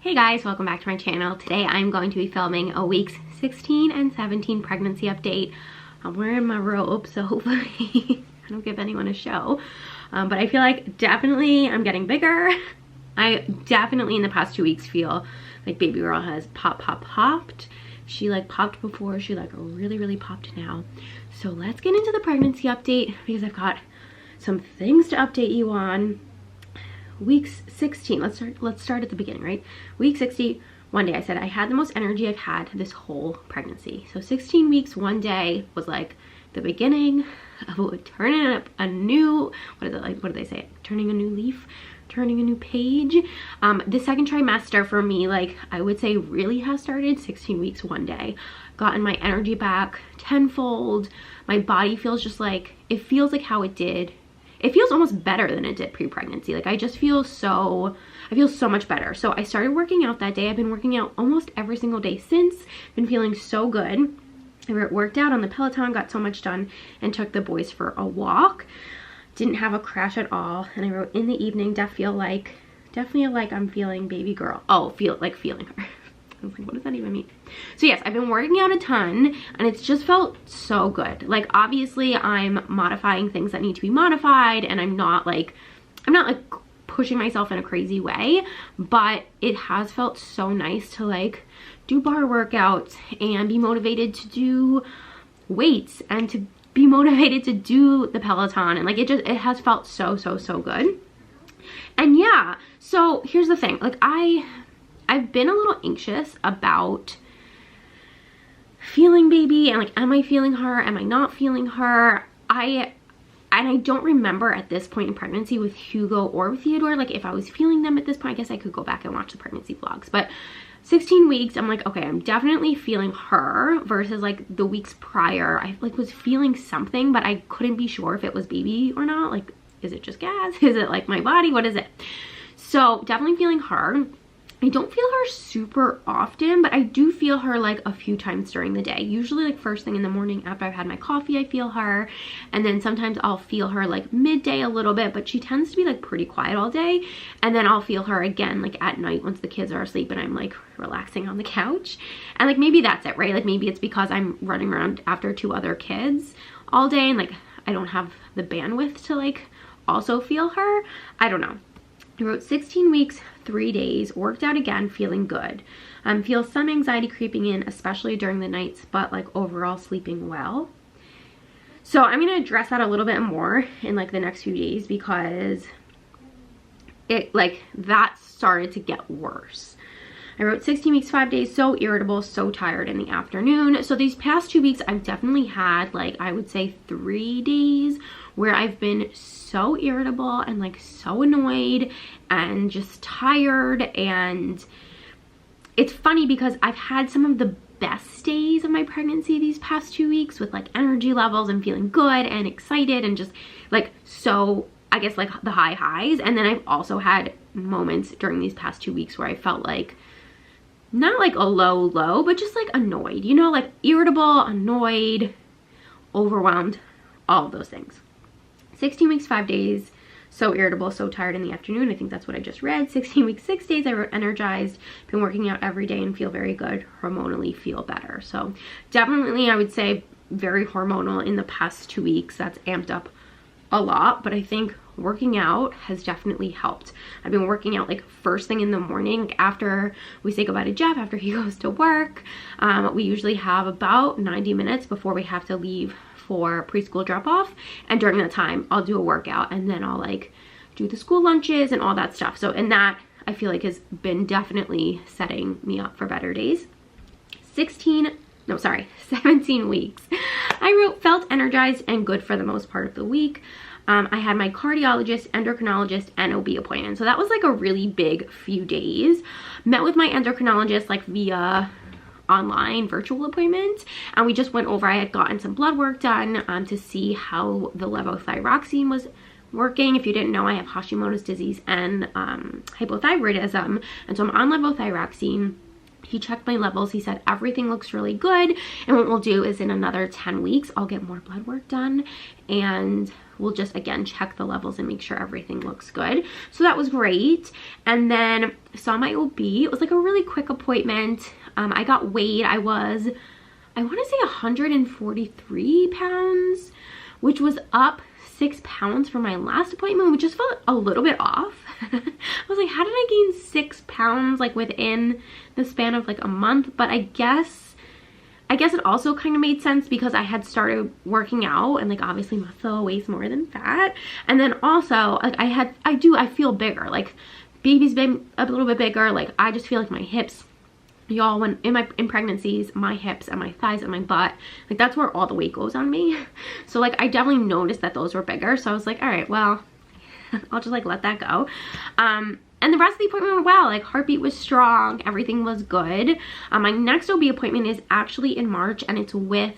Hey guys, welcome back to my channel. Today I'm going to be filming a weeks 16 and 17 pregnancy update. I'm wearing my robe, so hopefully I don't give anyone a show. But I feel like definitely I'm getting bigger. I definitely in the past 2 weeks feel like baby girl has popped. She like popped before, she like really popped now. So let's get into the pregnancy update because I've got some things to update you on. Weeks 16, let's start at the beginning, right? Week 60, one day I said I had the most energy I've had this whole pregnancy. So 16 weeks, one day was like the beginning of turning up a new, what is it like, what do they say? Turning a new leaf, turning a new page. The second trimester for me, like I would say really has started 16 weeks, one day. Gotten my energy back tenfold. My body feels just like, it feels like how it did. It feels almost better than it did pre-pregnancy. Like I feel so much better. So I started working out that day. I've been working out almost every single day since. Been feeling so good. I worked out on the Peloton, got so much done, and took the boys for a walk. Didn't have a crash at all. And I wrote in the evening, definitely like I'm feeling baby girl. Oh, feeling her. I was like, what does that even mean? So yes, I've been working out a ton and it's just felt so good. Like obviously I'm modifying things that need to be modified and I'm not like pushing myself in a crazy way, but it has felt so nice to like do bar workouts and be motivated to do weights and to be motivated to do the Peloton, and like it has felt so good. And yeah, so here's the thing, like I've been a little anxious about feeling baby and like, am I feeling her? Am I not feeling her? I don't remember at this point in pregnancy with Hugo or with Theodore, like if I was feeling them at this point. I guess I could go back and watch the pregnancy vlogs, but 16 weeks, I'm like, okay, I'm definitely feeling her versus like the weeks prior. I like was feeling something, but I couldn't be sure if it was baby or not. Like, is it just gas? Is it like my body? What is it? So definitely feeling her. I don't feel her super often, but I do feel her like a few times during the day. Usually like first thing in the morning after I've had my coffee, I feel her. And then sometimes I'll feel her like midday a little bit, but she tends to be like pretty quiet all day. And then I'll feel her again like at night once the kids are asleep and I'm like relaxing on the couch. And like maybe that's it, right? Like maybe it's because I'm running around after 2 other kids all day and like I don't have the bandwidth to like also feel her. I don't know. I wrote 16 weeks, 3 days, worked out again, feeling good. Feel some anxiety creeping in, especially during the nights, but like overall sleeping well. So I'm going to address that a little bit more in like the next few days because it like that started to get worse. I wrote 16 weeks, 5 days, so irritable, so tired in the afternoon. So these past 2 weeks, I've definitely had like, I would say 3 days where I've been so irritable and like so annoyed and just tired. And it's funny because I've had some of the best days of my pregnancy these past 2 weeks with like energy levels and feeling good and excited and just like, so I guess like the high highs. And then I've also had moments during these past 2 weeks where I felt like not like a low, but just like annoyed, you know, like irritable, annoyed, overwhelmed, all of those things. 16 weeks, 5 days, so irritable, so tired in the afternoon. I think that's what I just read. 16 weeks, 6 days, I wrote energized, been working out every day and feel very good, hormonally feel better. So definitely I would say very hormonal in the past 2 weeks. That's amped up a lot, but I think working out has definitely helped. I've been working out like first thing in the morning, like after we say goodbye to Jeff, after he goes to work. We usually have about 90 minutes before we have to leave for preschool drop off, and during that time I'll do a workout and then I'll like do the school lunches and all that stuff. So and that I feel like has been definitely setting me up for better days. 17 weeks. I wrote felt energized and good for the most part of the week. I had my cardiologist, endocrinologist, and OB appointment. So that was like a really big few days. Met with my endocrinologist like via online virtual appointment, and we just went over, I had gotten some blood work done to see how the levothyroxine was working. If you didn't know, I have Hashimoto's disease and hypothyroidism, and so I'm on levothyroxine. He checked my levels. He said everything looks really good, and what we'll do is in another 10 weeks I'll get more blood work done, and we'll just again check the levels and make sure everything looks good. So that was great. And then saw my OB. It was like a really quick appointment. I got weighed. I want to say 143 pounds, which was up 6 pounds from my last appointment, which just felt a little bit off. I was like, how did I gain 6 pounds like within the span of like a month? But I guess it also kind of made sense because I had started working out, and like obviously muscle weighs more than fat. And then also like I feel bigger. Like baby's been a little bit bigger. Like I just feel like my hips, y'all, when in pregnancies, my hips and my thighs and my butt, like that's where all the weight goes on me. So like I definitely noticed that those were bigger. So I was like, all right, well, I'll just like let that go. And the rest of the appointment went well. Like heartbeat was strong, everything was good. My next OB appointment is actually in March, and it's with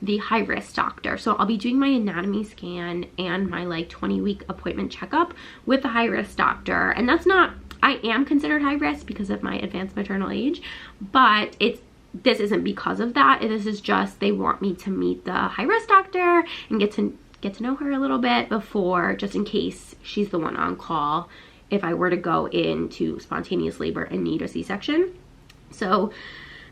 the high risk doctor. So I'll be doing my anatomy scan and my like 20-week appointment checkup with the high risk doctor. And that's not, I am considered high risk because of my advanced maternal age, but this isn't because of that. This is just they want me to meet the high risk doctor and get to know her a little bit before, just in case she's the one on call if I were to go into spontaneous labor and need a C-section. So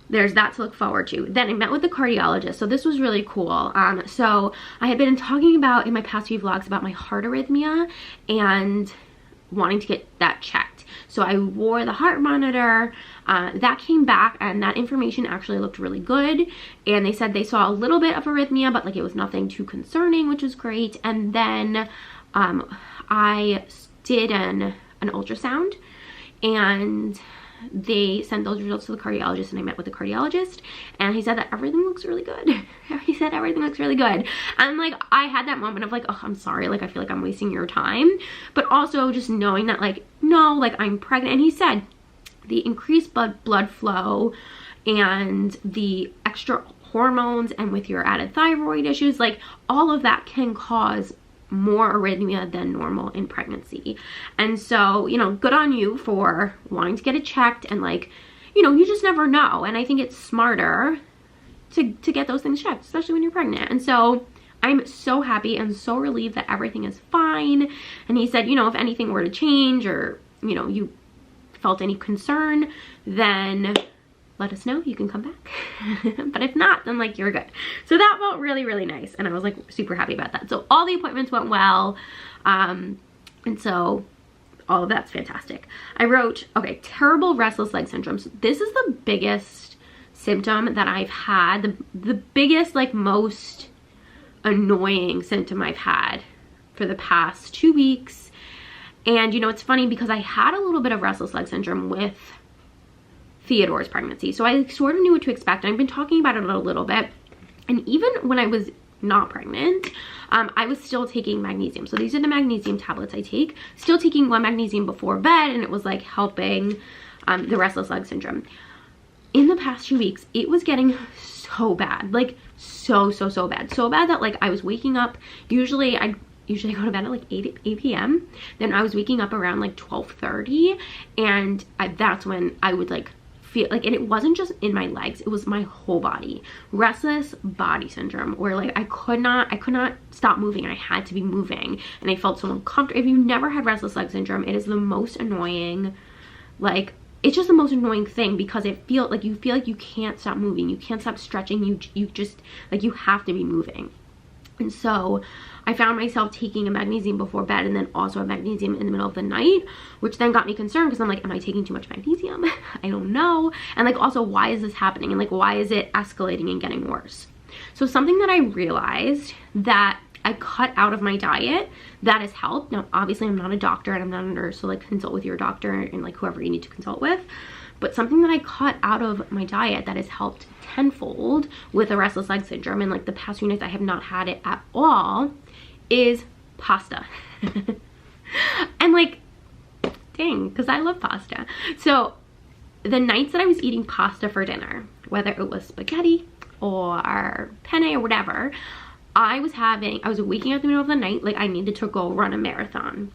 there's that to look forward to. Then I met with the cardiologist. So this was really cool. So I had been talking about in my past few vlogs about my heart arrhythmia and wanting to get that checked. So I wore the heart monitor. That came back, and that information actually looked really good. And they said they saw a little bit of arrhythmia, but like it was nothing too concerning, which was great. And then I did an ultrasound, and they sent those results to the cardiologist, and I met with the cardiologist, and he said that everything looks really good. He said everything looks really good. And like I had that moment of like, oh, I'm sorry, like I feel like I'm wasting your time, but also just knowing that like, no, like I'm pregnant. And he said the increased blood flow and the extra hormones, and with your added thyroid issues, like all of that can cause more arrhythmia than normal in pregnancy. And so, you know, good on you for wanting to get it checked, and like, you know, you just never know. And I think it's smarter to get those things checked, especially when you're pregnant. And so I'm so happy and so relieved that everything is fine. And he said, you know, if anything were to change, or, you know, you felt any concern, then let us know, you can come back. But if not, then like you're good. So that felt really, really nice, and I was like super happy about that. So all the appointments went well, and so all of that's fantastic. I wrote, okay, terrible restless leg syndrome. So this is the biggest symptom that I've had, the biggest, like most annoying symptom I've had for the past 2 weeks. And you know, it's funny because I had a little bit of restless leg syndrome with Theodore's pregnancy, so I sort of knew what to expect, and I've been talking about it a little bit. And even when I was not pregnant, I was still taking magnesium. So these are the magnesium tablets I take, still taking 1 magnesium before bed, and it was like helping the restless leg syndrome. In the past 2 weeks, it was getting so bad, like so bad, so bad that like I was waking up, usually I go to bed at like 8 p.m. Then I was waking up around like 12:30, and that's when I would like feel like, and it wasn't just in my legs, it was my whole body. Restless body syndrome, where like I could not stop moving. I had to be moving, and I felt so uncomfortable. If you've never had restless leg syndrome, it is the most annoying, like it's just the most annoying thing, because you feel like you can't stop moving, you can't stop stretching, you just like you have to be moving. And so I found myself taking a magnesium before bed, and then also a magnesium in the middle of the night, which then got me concerned, because I'm like, am I taking too much magnesium? I don't know. And like also, why is this happening? And like, why is it escalating and getting worse? So something that I realized that I cut out of my diet that has helped. Now, obviously I'm not a doctor and I'm not a nurse, so like consult with your doctor and like whoever you need to consult with. But something that I cut out of my diet that has helped tenfold with the restless leg syndrome, and like the past few nights I have not had it at all, is pasta. And like, dang, because I love pasta. So the nights that I was eating pasta for dinner, whether it was spaghetti or penne or whatever, I was waking up in the middle of the night like I needed to go run a marathon.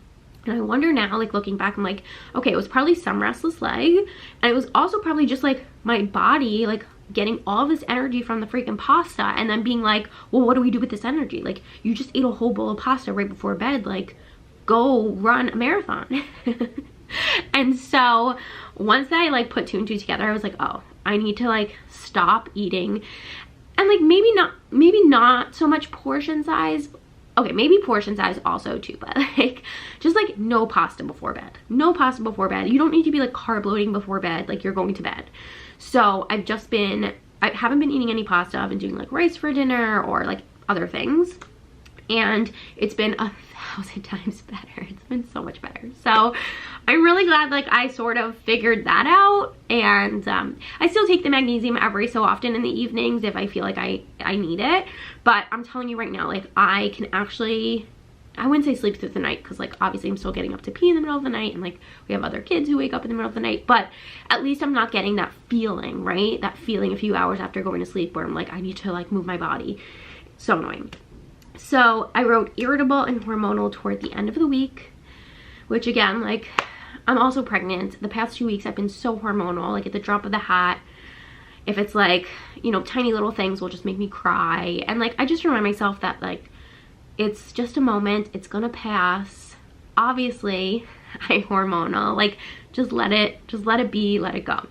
And I wonder now, like looking back, I'm like, okay, it was probably some restless leg, and it was also probably just like my body like getting all this energy from the freaking pasta and then being like, well, what do we do with this energy? Like, you just ate a whole bowl of pasta right before bed, like go run a marathon. And so once I like put 2 and 2 together, I was like, oh, I need to like stop eating. And like maybe not so much portion size. Okay, maybe portion size also too, but like just like no pasta before bed. No pasta before bed. You don't need to be like carb loading before bed, like you're going to bed. So I haven't been eating any pasta. I've been doing like rice for dinner or like other things. And it's been 1,000 times better. It's been so much better. So I'm really glad like I sort of figured that out. And I still take the magnesium every so often in the evenings if I feel like I need it. But I'm telling you right now, like I can actually, I wouldn't say sleep through the night, because like obviously I'm still getting up to pee in the middle of the night, and like we have other kids who wake up in the middle of the night, but at least I'm not getting that feeling, right? That feeling a few hours after going to sleep where I'm like, I need to like move my body. So annoying. So I wrote irritable and hormonal toward the end of the week, which again, like I'm also pregnant. The past 2 weeks I've been so hormonal, like at the drop of the hat. If it's like, you know, tiny little things will just make me cry. And like, I just remind myself that like, it's just a moment, it's gonna pass. Obviously, I'm hormonal, like just let it be, let it go.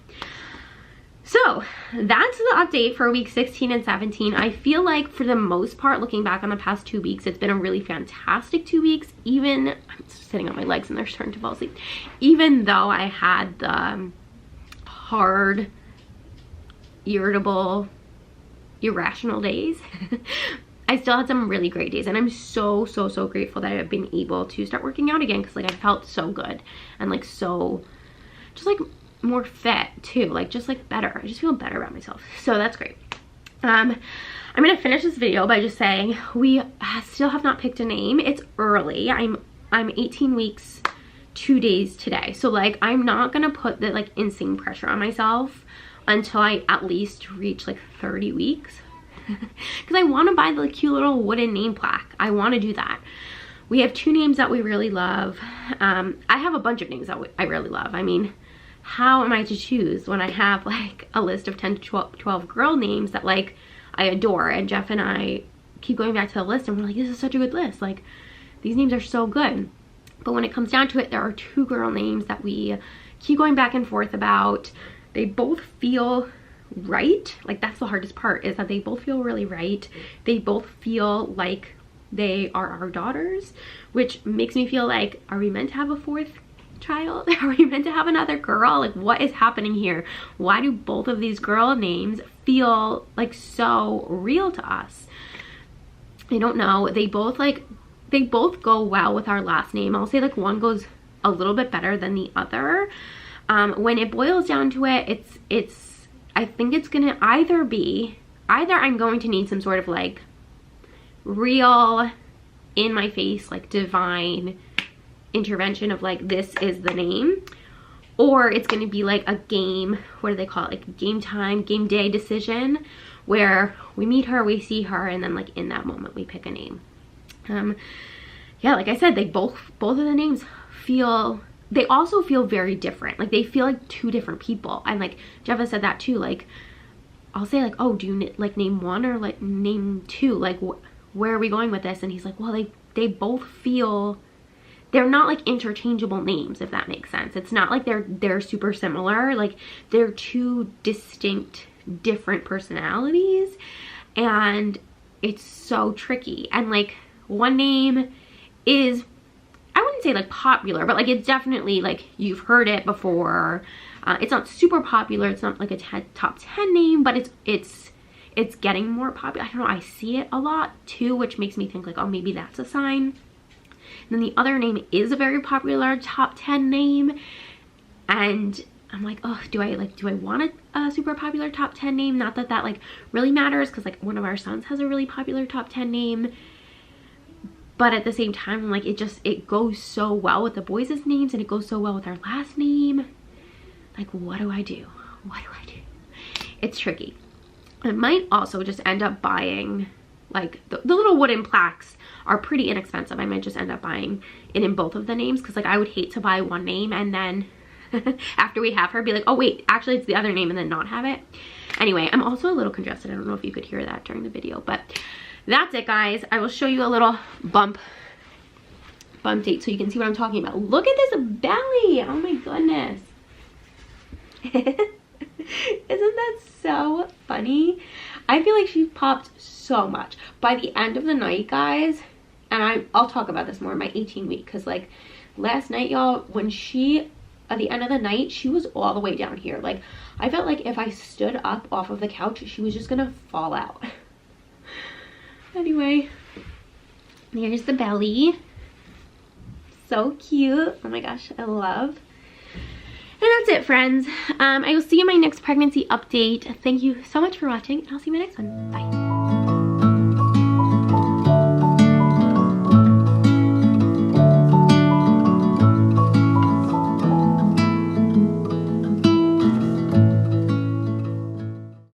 So that's the update for week 16 and 17. I feel like for the most part, looking back on the past 2 weeks, it's been a really fantastic 2 weeks. Even, I'm sitting on my legs and they're starting to fall asleep. Even though I had the hard, irritable, irrational days, I still had some really great days, and I'm so grateful that I've been able to start working out again, because like I felt so good and like so just like more fit too, like just like better. I just feel better about myself, so that's great. I'm gonna finish this video by just saying we still have not picked a name. It's early. I'm 18 weeks 2 days today, so like I'm not gonna put the like insane pressure on myself until I at least reach like 30 weeks. Because I want to buy the cute little wooden name plaque. I want to do that. We have 2 names that we really love. I have a bunch of names that I really love. I mean, how am I to choose when I have like a list of 10 to 12 girl names that like I adore? And Jeff and I keep going back to the list and we're like, this is such a good list. Like, these names are so good. But when it comes down to it, there are 2 girl names that we keep going back and forth about. They both feel right. Like, that's the hardest part, is that they both feel really right. They both feel like they are our daughters, which makes me feel like, are we meant to have a 4th child? Are we meant to have another girl? Like, what is happening here? Why do both of these girl names feel like so real to us? I don't know. They both go well with our last name. I'll say like one goes a little bit better than the other. When it boils down to it, I think it's gonna either I'm going to need some sort of like real in my face, like divine intervention of like, this is the name, or it's gonna be like a game, what do they call it, like game day decision, where we meet her, we see her, and then like in that moment we pick a name. Yeah, like I said, they both of the names they also feel very different. Like, they feel like 2 different people. And like Jeff has said that too. Like, I'll say like, oh, do you like name 1 or like name 2? Like, where are we going with this? And he's like, well, they both feel, they're not like interchangeable names, if that makes sense. It's not like they're super similar. Like, they're 2 distinct, different personalities, and it's so tricky. And like, one name is, I wouldn't say like popular, but like it's definitely like you've heard it before. It's not super popular. It's not like a top 10 name, but it's getting more popular. I don't know. I see it a lot too, which makes me think like, oh, maybe that's a sign. And then the other name is a very popular top 10 name, and I'm like, oh, do I want a super popular top 10 name? Not that like really matters, because like one of our sons has a really popular top 10 name. But at the same time, I'm like, it goes so well with the boys' names, and it goes so well with our last name. Like, what do I do? What do I do? It's tricky. I might also just end up buying Like the little wooden plaques are pretty inexpensive. I might just end up buying it in both of the names, because like I would hate to buy one name and then after we have her be like, oh wait, actually it's the other name, and then not have it. Anyway, I'm also a little congested. I don't know if you could hear that during the video, but that's it, guys. I will show you a little bump date so you can see what I'm talking about. Look at this belly. Oh my goodness. Isn't that so funny? I feel like she's popped so much. By the end of the night, guys, and I'll talk about this more in my 18 week, because like last night, y'all, when she, at the end of the night, she was all the way down here. Like I felt like if I stood up off of the couch, she was just gonna fall out. Anyway, there's the belly. So cute. Oh my gosh, I love. And that's it, friends. I will see you in my next pregnancy update. Thank you so much for watching, and I'll see you in my next one. Bye.